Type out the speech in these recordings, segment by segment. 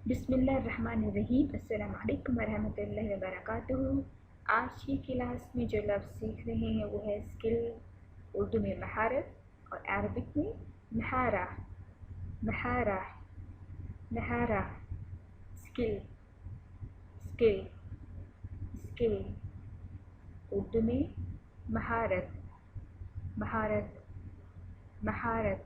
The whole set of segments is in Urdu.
بسم اللہ الرحمن الرحیم۔ السلام علیکم ورحمۃ اللہ وبرکاتہ۔ آج کی کلاس میں جو لفظ سیکھ رہے ہیں وہ ہے اسکل، اردو میں مہارت اور عربک میں مہارہ۔ مہارہ مہارہ اسکل اسکل اسکل، اردو میں مہارت مہارت مہارت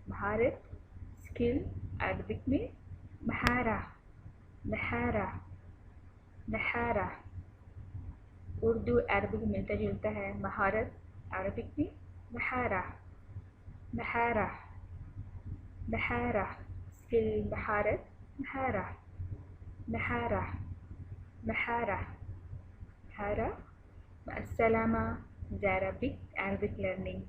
مہارت اسکل، عربک میں مہارہ مہارہ مہارہ۔ اردو عربک میں ملتا جلتا ہے، مہارت عربک میں مہارہ مہارہ مہارہ اسکل، مہارت مہارہ مہارہ مہارہ مہارہ۔ السلامہ، Arabic learning.